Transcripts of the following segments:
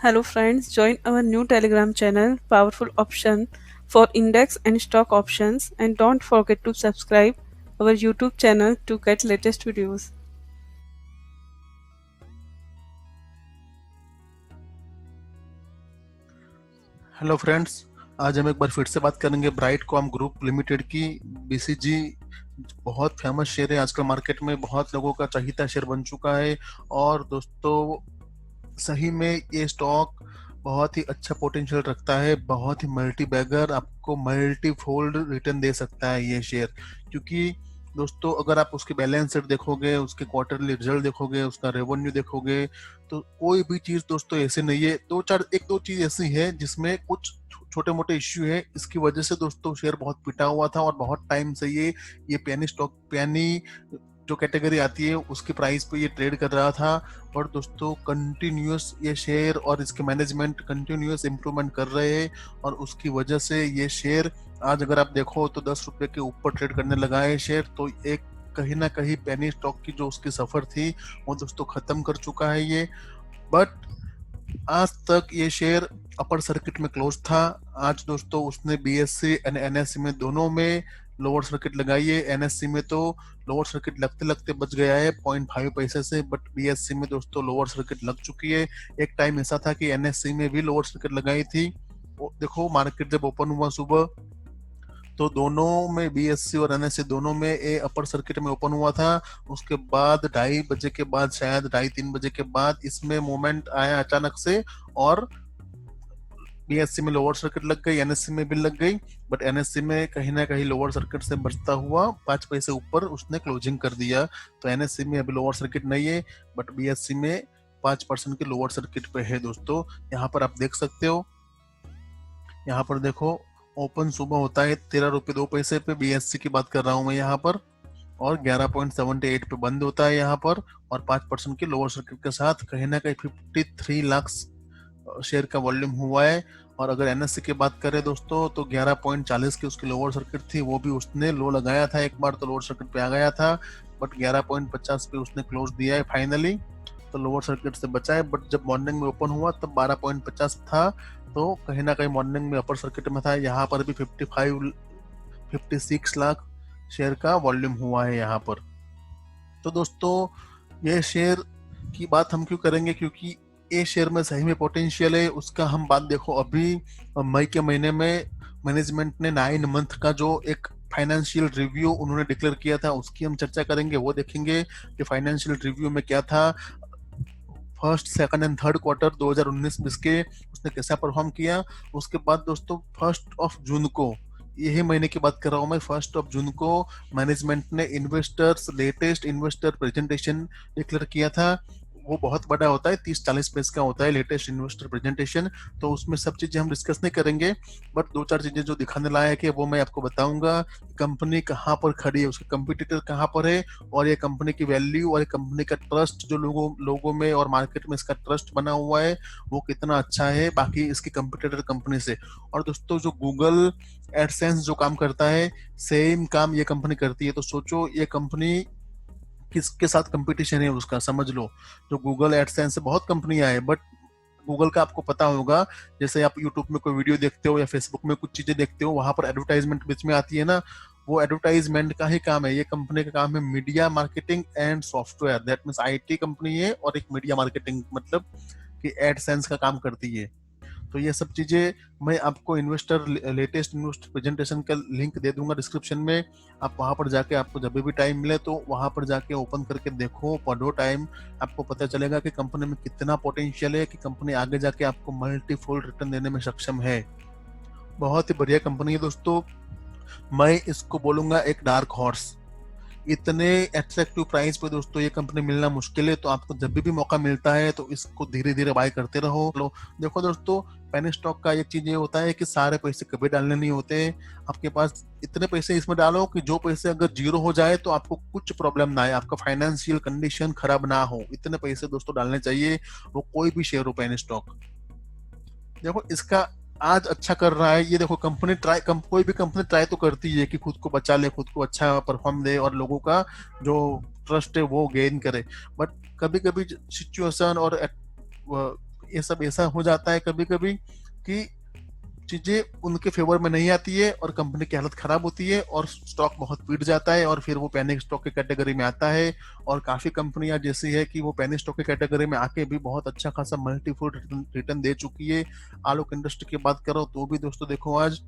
Hello friends, join our new Telegram channel, Powerful Option for Index and Stock Options, and don't forget to subscribe our YouTube channel to get latest videos. Hello friends, आज हम एक बार फिर से बात करेंगे Brightcom group limited की। BCG बहुत famous share है, आजकल मार्केट में बहुत लोगों का चहीता शेयर बन चुका है। और दोस्तों, सही में ये स्टॉक बहुत ही अच्छा पोटेंशियल रखता है, बहुत ही मल्टी बैगर, आपको मल्टी फोल्ड रिटर्न दे सकता है ये शेयर। क्योंकि दोस्तों, अगर आप उसके बैलेंस शीट देखोगे, उसके क्वार्टरली रिजल्ट देखोगे, उसका रेवेन्यू देखोगे, तो कोई भी चीज दोस्तों ऐसे नहीं है। एक दो चीज ऐसी है जिसमें कुछ छोटे मोटे इश्यू है, इसकी वजह से दोस्तों शेयर बहुत पिटा हुआ था और बहुत टाइम से ये पेनी स्टॉक, पेनी जो कैटेगरी आती है उसकी प्राइस पे ये ट्रेड कर रहा था। और दोस्तों, कंटिन्यूअस ये शेयर और इसके मैनेजमेंट कंटिन्यूअस इंप्रूवमेंट कर रहे हैं और उसकी वजह से ये शेयर आज अगर आप देखो तो 10 रुपए के ऊपर ट्रेड करने लगा है शेयर। तो एक कहीं ना कहीं पेनी स्टॉक की जो उसकी सफर थी वो दोस्तों खत्म कर चुका है ये। बट आज तक ये शेयर अपर सर्किट में क्लोज था। आज दोस्तों उसने बीएससी एंड एनएससी में दोनों में लोअर सर्किट लगाई है। एनएससी में तो लोअर सर्किट लगते लगते बच गया है 0.5 पैसे से, बट बीएससी में दोस्तों लोअर सर्किट लग चुकी है। एक टाइम ऐसा था कि एनएससी में भी लोअर सर्किट लगाई थी। देखो, मार्केट जब ओपन हुआ सुबह तो दोनों में, बीएससी और एनएससी दोनों में ए अपर सर्किट में ओपन हुआ था। उसके बाद 2:30 बजे के बाद, शायद 2:30-3 बजे के बाद इसमें मोमेंट आया अचानक से और बीएससी में लोअर सर्किट लग गई, एनएससी में भी लग गई। बट एनएससी में कहीं ना कहीं लोअर सर्किट से बचता हुआ 5 पैसे ऊपर उसने क्लोजिंग कर दिया। तो एनएससी में अभी लोअर सर्किट नहीं है, बट बीएससी में 5% के लोअर सर्किट पे है दोस्तों। यहाँ पर आप देख सकते हो, यहाँ पर देखो, ओपन सुबह होता है 13 रुपये 2 पैसे पे, बीएससी की बात कर रहा हूँ मैं यहाँ पर, और 11.78 पे बंद होता है यहाँ पर। और 5% के लोअर सर्किट के साथ कहीं ना कहीं 53 लाख शेयर का वॉल्यूम हुआ है। और अगर एनएससी की बात करें दोस्तों तो 11.40 की उसकी लोअर सर्किट थी, वो भी उसने लो लगाया था एक बार, तो लोअर सर्किट पे आ गया था। बट 11.50 पे उसने क्लोज दिया है फाइनली, तो लोअर सर्किट से बचा है। बट जब मॉर्निंग में ओपन हुआ तब 12.50 था, तो कहीं ना कहीं मॉर्निंग में अपर सर्किट में था। यहाँ पर भी 56 लाख शेयर का वॉल्यूम हुआ है यहाँ पर। तो दोस्तों, ये शेयर की बात हम क्यों करेंगे, क्योंकि ये शेयर में सही में पोटेंशियल है उसका। हम बात देखो, अभी मई के महीने में मैनेजमेंट ने 9 मंथ का जो एक फाइनेंशियल रिव्यू उन्होंने डिक्लेयर किया था, उसकी हम चर्चा करेंगे। वो देखेंगे कि फाइनेंशियल रिव्यू में क्या था, first, second and third quarter 2019-20 के उसने कैसा परफॉर्म किया। उसके बाद दोस्तों 1 जून को, यही महीने की बात कर रहा हूँ मैं, 1 जून को मैनेजमेंट ने लेटेस्ट इन्वेस्टर प्रेजेंटेशन डिक्लेयर किया था। वो बहुत बड़ा होता है, 30-40 पेज का होता है लेटेस्ट इन्वेस्टर प्रेजेंटेशन। तो उसमें सब चीजें हम डिस्कस नहीं करेंगे, बट 2-4 चीजें जो दिखाने लायक है वो मैं आपको बताऊंगा। कंपनी कहाँ पर खड़ी है, उसके कंपटीटर कहाँ पर है, और ये कंपनी की वैल्यू और ये कंपनी का ट्रस्ट जो लोगों में और मार्केट में इसका ट्रस्ट बना हुआ है वो कितना अच्छा है बाकी इसकी कंपटीटर कंपनी से। और दोस्तों, जो गूगल एडसेंस जो काम करता है, सेम काम ये कंपनी करती है। तो सोचो, ये कंपनी किसके साथ कंपटीशन है उसका, समझ लो। जो गूगल एडसेंस से बहुत कंपनियां हैं, बट गूगल का आपको पता होगा, जैसे आप यूट्यूब में कोई वीडियो देखते हो या फेसबुक में कुछ चीजें देखते हो, वहां पर एडवर्टाइजमेंट बीच में आती है ना, वो एडवर्टाइजमेंट का ही काम है। ये कंपनी का काम है media marketing and software, that means IT company है और एक मीडिया मार्केटिंग, मतलब कि एडसेंस का काम करती है। तो ये सब चीजें मैं आपको लेटेस्ट इन्वेस्टर प्रेजेंटेशन का लिंक दे दूंगा डिस्क्रिप्शन में। आप वहां पर जाके, आपको जब भी टाइम मिले तो वहां पर जाके ओपन करके देखो, पढ़ो टाइम, आपको पता चलेगा कि कंपनी में कितना पोटेंशियल है, कि कंपनी आगे जाके आपको मल्टीफोल्ड रिटर्न देने में सक्षम है। बहुत ही बढ़िया कंपनी है दोस्तों, मैं इसको बोलूंगा एक डार्क हॉर्स। इतने एट्रैक्टिव प्राइस पे दोस्तों ये कंपनी मिलना मुश्किल है, तो आपको जब भी मौका मिलता है तो इसको धीरे धीरे बाय करते रहो। लो देखो दोस्तों, पेनी स्टॉक का एक चीज ये होता है कि सारे पैसे कभी डालने नहीं होते। आपके पास इतने पैसे इसमें डालो कि जो पैसे अगर जीरो हो जाए तो आपको कुछ प्रॉब्लम ना आए, आपका फाइनेंशियल कंडीशन खराब ना हो। इतने पैसे दोस्तों डालने चाहिए, वो कोई भी शेयर हो पेनी स्टॉक। देखो, इसका आज अच्छा कर रहा है ये। देखो, कोई भी कंपनी ट्राई तो करती है कि खुद को बचा ले, खुद को अच्छा परफॉर्म दे और लोगों का जो ट्रस्ट है वो गेन करे। बट कभी कभी सिचुएशन और ये सब ऐसा हो जाता है कभी कभी कि चीजें उनके फेवर में नहीं आती है और कंपनी की हालत खराब होती है और स्टॉक बहुत पीट जाता है और फिर वो पैनिक स्टॉक की कैटेगरी में आता है। और काफी कंपनियां जैसी है कि वो पैनिक स्टॉक की कैटेगरी में आके भी बहुत अच्छा खासा मल्टीफोल्ड रिटर्न दे चुकी है। आलोक इंडस्ट्री की बात करो तो भी दोस्तों देखो, आज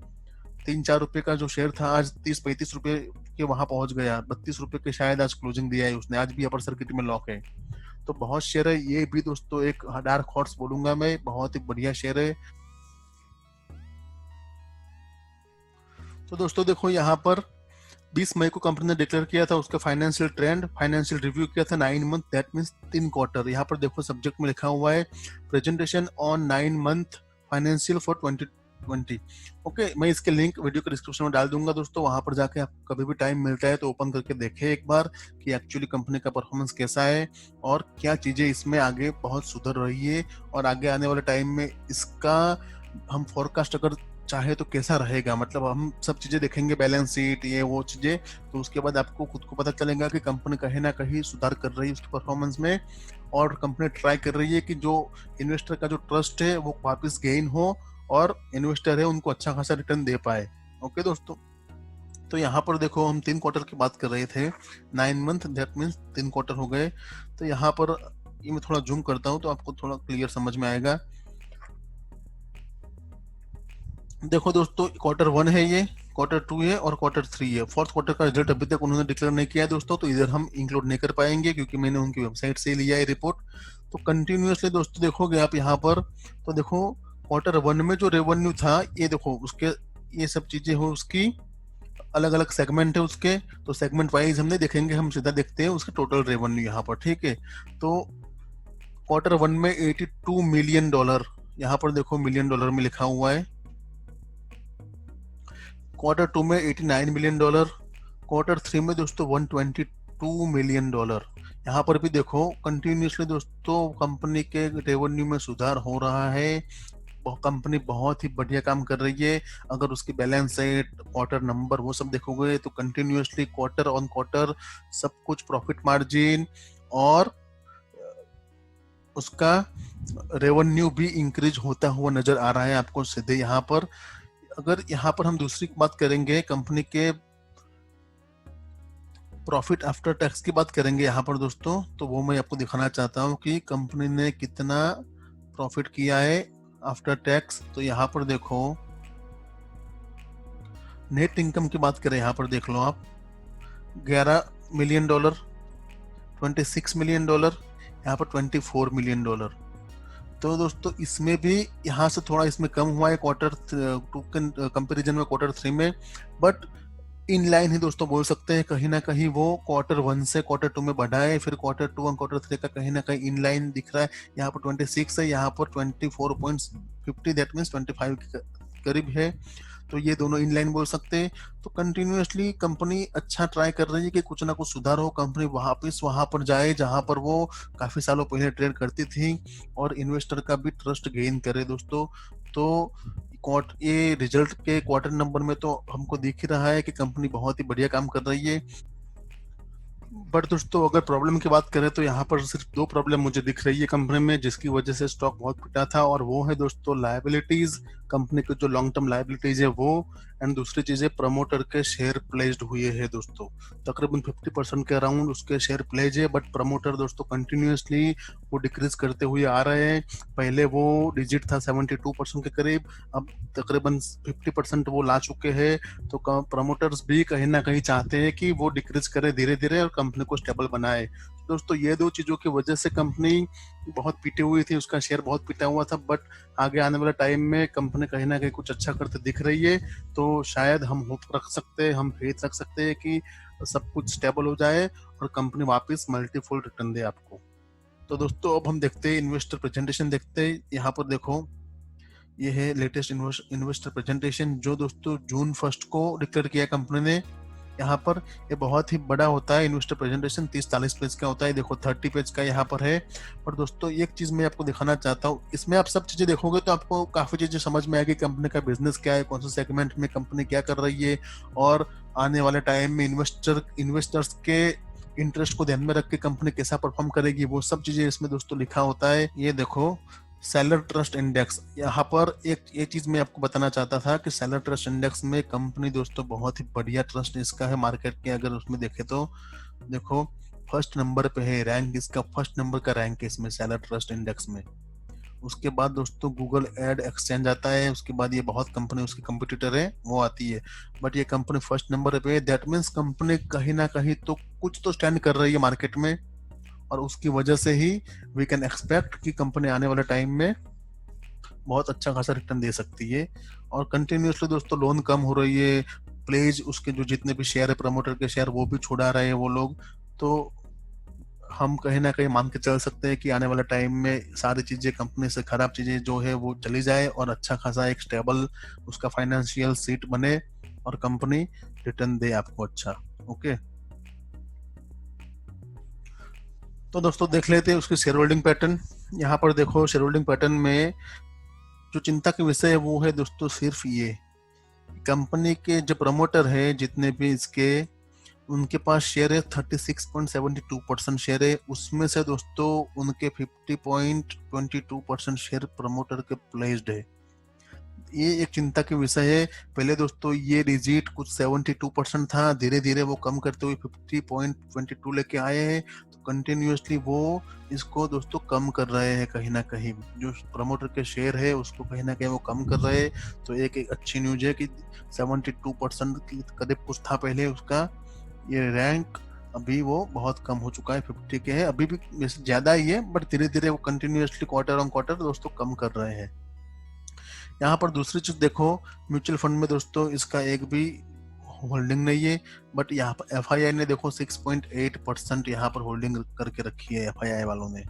3-4 रुपए का जो शेयर था आज 30-35 रुपए के वहां पहुंच गया। 32 रुपए के शायद आज क्लोजिंग दिया है उसने, आज भी अपर सर्किट में लॉक है। तो बहुत शेयर है, ये भी दोस्तों एक डार्क हॉर्स बोलूंगा मैं, बहुत ही बढ़िया शेयर है। तो दोस्तों देखो यहाँ पर 20 मई को कंपनी ने डिक्लेयर किया था उसका फाइनेंशियल ट्रेंड, फाइनेंशियल रिव्यू किया था 9 मंथ, दैट मींस 3 क्वार्टर। यहाँ पर देखो सब्जेक्ट में लिखा हुआ है presentation on 9 month financial for 2020। Okay, मैं इसके लिंक वीडियो के डिस्क्रिप्शन में डाल दूंगा दोस्तों, वहां पर जाके आप कभी भी टाइम मिलता है तो ओपन करके देखें एक बार कि एक्चुअली कंपनी का परफॉर्मेंस कैसा है और क्या चीजें इसमें आगे बहुत सुधर रही है और आगे आने वाले टाइम में इसका हम फोरकास्ट अगर चाहे तो कैसा रहेगा। मतलब हम सब चीजें देखेंगे, बैलेंस शीट ये वो चीजें, तो उसके बाद आपको खुद को पता चलेगा कि कंपनी कहीं ना कहीं सुधार कर रही है उसकी परफॉर्मेंस में और कंपनी ट्राई कर रही है कि जो इन्वेस्टर का जो ट्रस्ट है वो वापस गेन हो और इन्वेस्टर है उनको अच्छा खासा रिटर्न दे पाए। ओके दोस्तों, तो यहाँ पर देखो हम 3 क्वार्टर की बात कर रहे थे, 9 मंथ दैट मीन्स 3 क्वार्टर हो गए। तो यहाँ पर ये मैं थोड़ा जूम करता हूँ तो आपको थोड़ा क्लियर समझ में आएगा। देखो दोस्तों, क्वार्टर 1 है, ये क्वार्टर 2 है और क्वार्टर 3 है। फोर्थ क्वार्टर का रिजल्ट अभी तक उन्होंने डिक्लेयर नहीं किया है दोस्तों, तो इधर हम इंक्लूड नहीं कर पाएंगे क्योंकि मैंने उनकी वेबसाइट से लिया है रिपोर्ट। तो कंटिन्यूअसली दोस्तों देखोगे आप यहाँ पर, तो देखो क्वार्टर 1 में जो रेवेन्यू था, ये देखो उसके ये सब चीजें हो उसकी अलग अलग सेगमेंट है उसके, तो सेगमेंट वाइज हमने देखेंगे, हम सीधा देखते हैं उसके टोटल रेवेन्यू यहाँ पर। ठीक है, तो क्वार्टर 1 में $82 मिलियन, यहाँ पर देखो मिलियन डॉलर में लिखा हुआ है। क्वार्टर 2 में $89 मिलियन, क्वार्टर 3 में दोस्तों $122 मिलियन। यहाँ पर भी देखो कंटिन्यूसली दोस्तों कंपनी के रेवेन्यू में सुधार हो रहा है, कंपनी बहुत ही बढ़िया काम कर रही है। अगर उसकी बैलेंस शीट, क्वार्टर नंबर वो सब देखोगे तो कंटिन्यूसली क्वार्टर ऑन क्वार्टर सब कुछ प्रॉफिट मार्जिन और उसका रेवेन्यू भी इंक्रीज होता हुआ नजर आ रहा है आपको सीधे यहाँ पर। अगर यहाँ पर हम दूसरी बात करेंगे, कंपनी के प्रॉफिट आफ्टर टैक्स की बात करेंगे यहाँ पर दोस्तों, तो वो मैं आपको दिखाना चाहता हूँ कि कंपनी ने कितना प्रॉफिट किया है आफ्टर टैक्स। तो यहाँ पर देखो नेट इनकम की बात करें, यहाँ पर देख लो आप, $11 मिलियन, $26 मिलियन, यहाँ पर $24 मिलियन। तो दोस्तों इसमें भी यहाँ से थोड़ा इसमें कम हुआ है क्वार्टर 2 के कंपेरिजन में क्वार्टर 3 में, बट इन लाइन ही दोस्तों बोल सकते हैं। कहीं ना कहीं वो क्वार्टर 1 से क्वार्टर 2 में बढ़ा है, फिर क्वार्टर 2 और क्वार्टर 3 का कहीं ना कहीं इन लाइन दिख रहा है। यहाँ पर 26 है, यहाँ पर 24.50, दैट मीन्स 25 के करीब है, तो ये दोनों इन लाइन बोल सकते हैं। तो कंटिन्यूअसली कंपनी अच्छा ट्राई कर रही है कि कुछ ना कुछ सुधार हो, कंपनी वापस वहां पर जाए जहां पर वो काफी सालों पहले ट्रेड करती थी और इन्वेस्टर का भी ट्रस्ट गेन करे दोस्तों। तो ये रिजल्ट के क्वार्टर नंबर में तो हमको दिख ही रहा है कि कंपनी बहुत ही बढ़िया काम कर रही है। बट दोस्तों अगर प्रॉब्लम की बात करें तो यहाँ पर सिर्फ 2 प्रॉब्लम मुझे दिख रही है कंपनी में जिसकी वजह से स्टॉक बहुत पिटा था, और वो है दोस्तों लायबिलिटीज, कंपनी के जो लॉन्ग टर्म लायबिलिटीज है वो, एंड दूसरी चीज है प्रमोटर के शेयर प्लेस्ड हुए हैं दोस्तों। तकरीबन 50% के अराउंड उसके शेयर प्लेज है, बट प्रमोटर दोस्तों कंटिन्यूअसली वो डिक्रीज करते हुए आ रहे हैं। पहले वो डिजिट था 72% के करीब, अब तकरीबन 50% वो ला चुके हैं। तो प्रमोटर्स भी कहीं ना कहीं चाहते हैं कि वो डिक्रीज करे धीरे धीरे और कंपनी को स्टेबल बनाए। दोस्तों ये 2 चीजों की वजह से कंपनी बहुत पीटी हुई थी, उसका शेयर बहुत पीटा हुआ था, बट आगे आने वाले टाइम में कंपनी कहीं ना कहीं कुछ अच्छा करते दिख रही है। तो शायद हम होप रख सकते हैं, हम फेथ रख सकते हैं कि सब कुछ स्टेबल हो जाए और कंपनी वापस मल्टीफोल्ड रिटर्न दे आपको। तो दोस्तों अब हम देखते हैं इन्वेस्टर प्रेजेंटेशन, देखते हैं। यहाँ पर देखो ये है लेटेस्ट इन्वेस्टर प्रेजेंटेशन जो दोस्तों जून 1 को डिक्लेयर किया कंपनी ने। यहाँ पर ये बहुत ही बड़ा होता है इन्वेस्टर प्रेजेंटेशन, 30-40 पेज का होता है, देखो 30 पेज का यहाँ पर है। पर दोस्तों एक चीज मैं आपको दिखाना चाहता हूँ, इसमें आप सब चीजें देखोगे तो आपको काफी चीजें समझ में आएगी, कंपनी का बिजनेस क्या है, कौन से सेगमेंट में कंपनी क्या कर रही है, और आने वाले टाइम में इन्वेस्टर्स के इंटरेस्ट को ध्यान में रख के कंपनी कैसा परफॉर्म करेगी, वो सब चीजें इसमें दोस्तों लिखा होता है। ये देखो सेलर ट्रस्ट इंडेक्स, यहाँ पर एक ये चीज मैं आपको बताना चाहता था कि सेलर ट्रस्ट इंडेक्स में कंपनी दोस्तों बहुत ही बढ़िया ट्रस्ट इसका है मार्केट के, अगर उसमें देखे तो देखो फर्स्ट नंबर पे है रैंक, इसका फर्स्ट नंबर का रैंक है इसमें सेलर ट्रस्ट इंडेक्स में। उसके बाद दोस्तों गूगल एड एक्सचेंज आता है, उसके बाद ये बहुत कंपनी उसकी कंपटीटर है वो आती है, बट ये कंपनी फर्स्ट नंबर पे है। दैट मीन्स कंपनी कहीं ना कहीं तो कुछ तो स्टैंड कर रही है मार्केट में, और उसकी वजह से ही वी कैन एक्सपेक्ट कि कंपनी आने वाले टाइम में बहुत अच्छा खासा रिटर्न दे सकती है। और कंटिन्यूसली दोस्तों लोन कम हो रही है, प्लेज उसके जो जितने भी शेयर है प्रमोटर के शेयर वो भी छुड़ा रहे हैं वो लोग, तो हम कहीं ना कहीं मान के चल सकते हैं कि आने वाले टाइम में सारी चीजें कंपनी से खराब चीजें जो है वो चली जाए और अच्छा खासा एक स्टेबल उसका फाइनेंशियल सीट बने और कंपनी रिटर्न दे आपको अच्छा। ओके, तो दोस्तों देख लेते हैं उसकी शेयर होल्डिंग पैटर्न। यहाँ पर देखो शेयर होल्डिंग पैटर्न में जो चिंता के विषय है वो है दोस्तों सिर्फ ये, कंपनी के जो प्रमोटर है जितने भी इसके, उनके पास शेयर है 36.72% शेयर है, उसमें से दोस्तों उनके 50.22% शेयर प्रमोटर के प्लेस्ड है। ये एक चिंता के विषय है। पहले दोस्तों ये डिजिट कुछ 72% था, धीरे धीरे वो कम करते हुए 50.22 लेके आए हैं, तो कंटिन्यूअसली वो इसको दोस्तों कम कर रहे हैं, कहीं ना कहीं जो प्रमोटर के शेयर है उसको कहीं ना कहीं वो कम कर रहे हैं। तो एक अच्छी न्यूज है कि 72% की करीब कुछ था पहले उसका ये रैंक, अभी वो बहुत कम हो चुका है, 50 के है, अभी भी वैसे ज्यादा ही है बट धीरे धीरे वो कंटिन्यूअसली क्वार्टर ऑन क्वार्टर दोस्तों कम कर रहे हैं। यहाँ पर दूसरी चीज देखो, म्यूचुअल फंड में दोस्तों इसका एक भी होल्डिंग नहीं है, बट यहाँ पर एफआईआई ने देखो 6.8% यहाँ पर होल्डिंग करके रखी है एफआईआई वालों ने।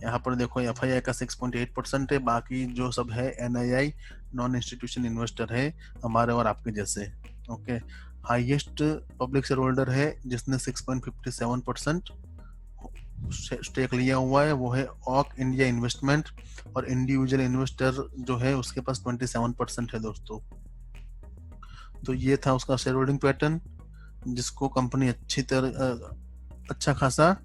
यहाँ पर देखो एफआईआई का 6.8% है, बाकी जो सब है एनआईआई नॉन इंस्टीट्यूशन इन्वेस्टर है हमारे और आपके जैसे। Okay, highest public share holder है जिसने 6.57% स्टेक लिया हुआ है वो है ऑक इंडिया इन्वेस्टमेंट, और इंडिविजुअल इन्वेस्टर जो है उसके पास 27% है दोस्तों। तो ये था उसका शेयर होल्डिंग पैटर्न जिसको कंपनी अच्छी तरह अच्छा खासा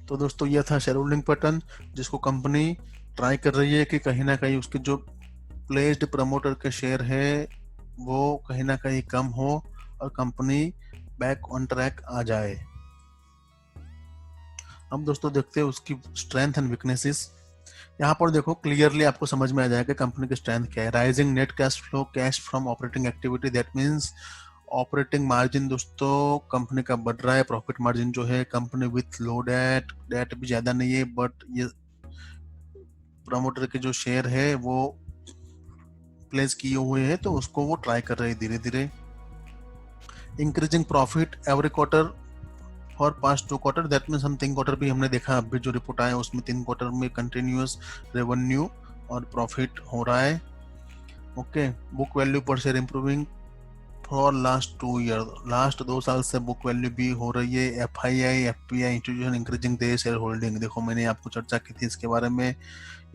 तो दोस्तों ये था शेयर होल्डिंग पैटर्न जिसको कंपनी ट्राई कर रही है कि कहीं ना कहीं उसके जो प्लेस्ड प्रमोटर के शेयर है वो कहीं ना कहीं कम हो और कंपनी बैक ऑन ट्रैक आ जाए। अब दोस्तों देखते हैं उसकी स्ट्रेंथ एंड वीकनेसेस। यहाँ पर देखो क्लियरली आपको समझ में आ जाएगा कंपनी की स्ट्रेंथ क्या है। Rising net cash flow, cash from operating activity, that means operating margin दोस्तों कंपनी का बढ़ रहा है, प्रॉफिट मार्जिन जो है company with low debt, debt भी ज्यादा नहीं है बट ये प्रमोटर के जो शेयर है वो प्लेस किए हुए हैं तो उसको वो ट्राई कर रहे हैं धीरे धीरे। Increasing profit every quarter for past 2 quarter, that means हम 3 क्वार्टर भी हमने देखा, अभी जो रिपोर्ट आया उसमें 3 क्वार्टर में कंटिन्यूअस रेवेन्यू और प्रॉफिट हो रहा है। Okay, book value per share improving for last 2 year, last 2 साल से बुक वैल्यू भी हो रही है। FII FPI institution increasing their share holding, देखो मैंने आपको चर्चा की थी इसके बारे में,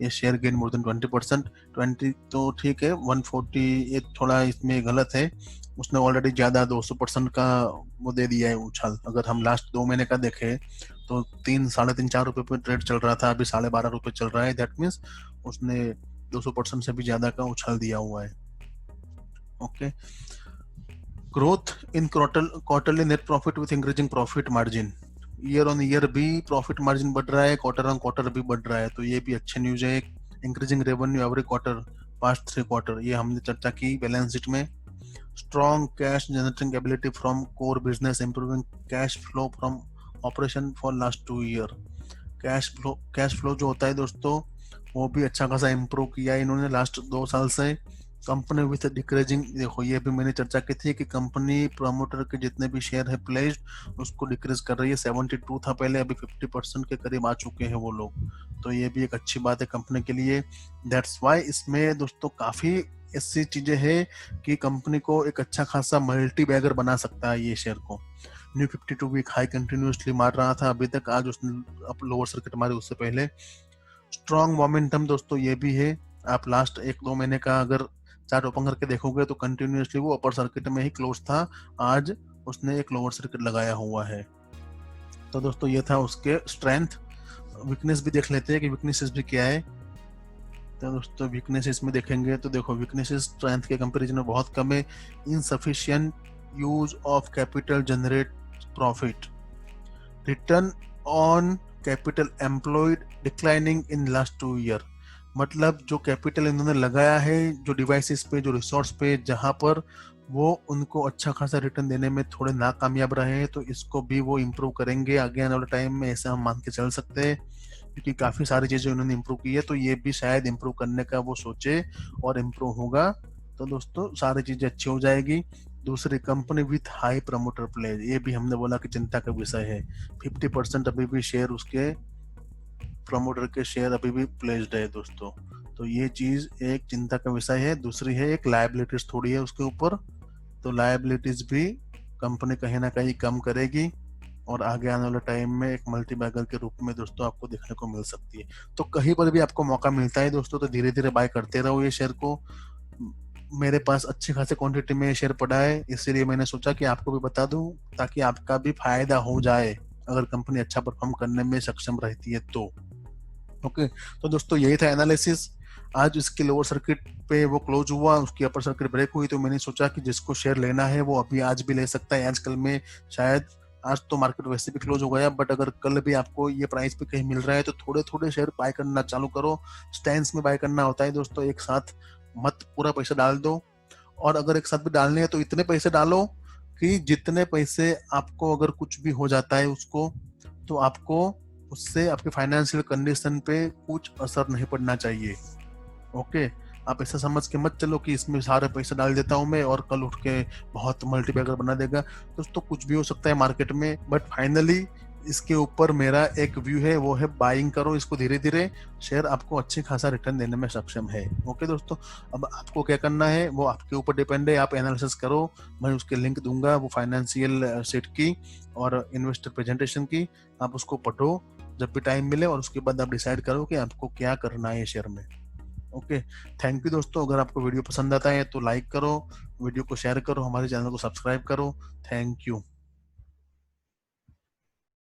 ये शेयर गेन मोर देन 20%, 20 तो ठीक है, 140 ये थोड़ा इसमें गलत है, उसने ऑलरेडी ज्यादा 200% का वो दे दिया है उछाल। अगर हम लास्ट 2 महीने का देखें तो 3 साढ़े 3 4 रुपए पे ट्रेड चल रहा था, अभी 12.5 रुपए चल रहा है, दैट मीन्स उसने 200% से भी ज्यादा का उछाल दिया हुआ है। Okay, growth in quarterly net profit with increasing profit margin, year on year भी प्रॉफिट मार्जिन बढ़ रहा है, क्वार्टर ऑन क्वार्टर भी बढ़ रहा है, तो ये भी अच्छी न्यूज है। Increasing revenue every quarter past 3 quarter, ये हमने चर्चा की बैलेंस शीट में। Strong cash generating ability from core business, improving cash flow from operation for last 2 year, cash flow जो होता है दोस्तों वो भी अच्छा खासा इंप्रूव किया है इन्होंने लास्ट 2 साल से। कंपनी विथ डिक्रीजिंग, देखो ये भी मैंने चर्चा की थी कि कंपनी प्रमोटर के जितने भी शेयर है प्लेस्ड उसको डिक्रीज कर रही है, 72 था पहले, अभी 50% के करीब आ चुके हैं वो लोग, तो ये भी एक अच्छी बात है कंपनी के लिए। दैट्स वाई इसमें दोस्तों काफी ऐसी चीजें हैं कि कंपनी को एक अच्छा खासा मल्टी बैगर बना सकता है ये शेयर को। न्यू 52 वीक हाई कंटिन्यूसली मार रहा था अभी तक, आज उसने अब लोअर सर्किट मारी उससे पहले। स्ट्रॉन्ग मोमेंटम दोस्तों ये भी है, आप लास्ट 1-2 महीने का अगर चार्ट ओपन करके देखोगे तो कंटिन्यूसली वो अपर सर्किट में ही क्लोज था, आज उसने एक लोअर सर्किट लगाया हुआ है। तो दोस्तों ये था उसके स्ट्रेंथ। वीकनेस भी देख लेते हैं कि वीकनेसेस भी क्या है। तो दोस्तों वीकनेसेस में देखेंगे तो देखो वीकनेसेस स्ट्रेंथ के कंपैरिजन में बहुत कम है। Insufficient use of capital generate profit, return on capital employed declining in last 2 year. मतलब जो कैपिटल इन्होंने लगाया है जो डिवाइसेस पे, जो रिसोर्स पे, जहां पर वो उनको अच्छा खासा रिटर्न देने में थोड़े नाकामयाब रहे हैं, तो इसको भी वो इम्प्रूव करेंगे आगे आने वाले टाइम में, ऐसा हम मान के चल सकते हैं, क्योंकि काफी सारी चीजें उन्होंने इम्प्रूव की है। तो ये भी शायद इम्प्रूव करने का वो सोचे और इम्प्रूव होगा, तो दोस्तों सारी चीजें अच्छी हो जाएगी। दूसरी, company with high promoter pledge, ये भी हमने बोला कि चिंता का विषय है। 50% अभी भी शेयर उसके प्रमोटर के शेयर अभी भी प्लेस्ड है दोस्तों, तो ये चीज एक चिंता का विषय है। दूसरी है एक लायबिलिटीज थोड़ी है उसके ऊपर, तो लायबिलिटीज भी कंपनी कहीं ना कहीं कम करेगी और आगे आने वाले टाइम में एक मल्टीबैगर के रूप में दोस्तों आपको देखने को मिल सकती है। तो कहीं पर भी आपको मौका मिलता है दोस्तों तो धीरे धीरे बाय करते रहो ये शेयर को। मेरे पास अच्छी खासी क्वांटिटी में शेयर पड़ा है, इसीलिए मैंने सोचा कि आपको भी बता दूं ताकि आपका भी फायदा हो जाए अगर कंपनी अच्छा परफॉर्म करने में सक्षम रहती है तो। ओके, तो दोस्तों यही था एनालिसिस। आज इसके लोअर सर्किट पे वो क्लोज हुआ, उसकी अपर सर्किट ब्रेक हुई, तो मैंने सोचा कि जिसको शेयर लेना है वो अभी आज भी ले सकता है। आजकल में शायद आज तो मार्केट वैसे भी क्लोज हो गया, बट अगर कल भी आपको ये प्राइस पे कहीं मिल रहा है तो थोड़े थोड़े शेयर बाय करना चालू करो। स्टैंड्स में बाय करना होता है दोस्तों, एक साथ मत पूरा पैसा डाल दो, और अगर एक साथ भी डालने हैं तो इतने पैसे डालो कि जितने पैसे आपको अगर कुछ भी हो जाता है उसको, तो आपको उससे आपके फाइनेंशियल कंडीशन पे कुछ असर नहीं पड़ना चाहिए। ओके, आप ऐसा समझ के मत चलो कि इसमें सारे पैसे डाल देता हूं मैं और कल उठ के बहुत मल्टीबैगर बना देगा। दोस्तों कुछ भी हो सकता है मार्केट में, बट फाइनली इसके ऊपर मेरा एक व्यू है, वो है बाइंग करो इसको धीरे धीरे, शेयर आपको अच्छी खासा रिटर्न देने में सक्षम है। ओके दोस्तों, अब आपको क्या करना है वो आपके ऊपर डिपेंड है, आप एनालिसिस करो। मैं उसके लिंक दूंगा वो फाइनेंशियल सेट की और इन्वेस्टर प्रेजेंटेशन की, आप उसको पढ़ो जब भी टाइम मिले, और उसके बाद आप डिसाइड करो कि आपको क्या करना है शेयर में। ओके, थैंक यू दोस्तों। अगर आपको वीडियो पसंद आता है तो लाइक करो, वीडियो को शेयर करो, हमारे चैनल को सब्सक्राइब करो। Thank you.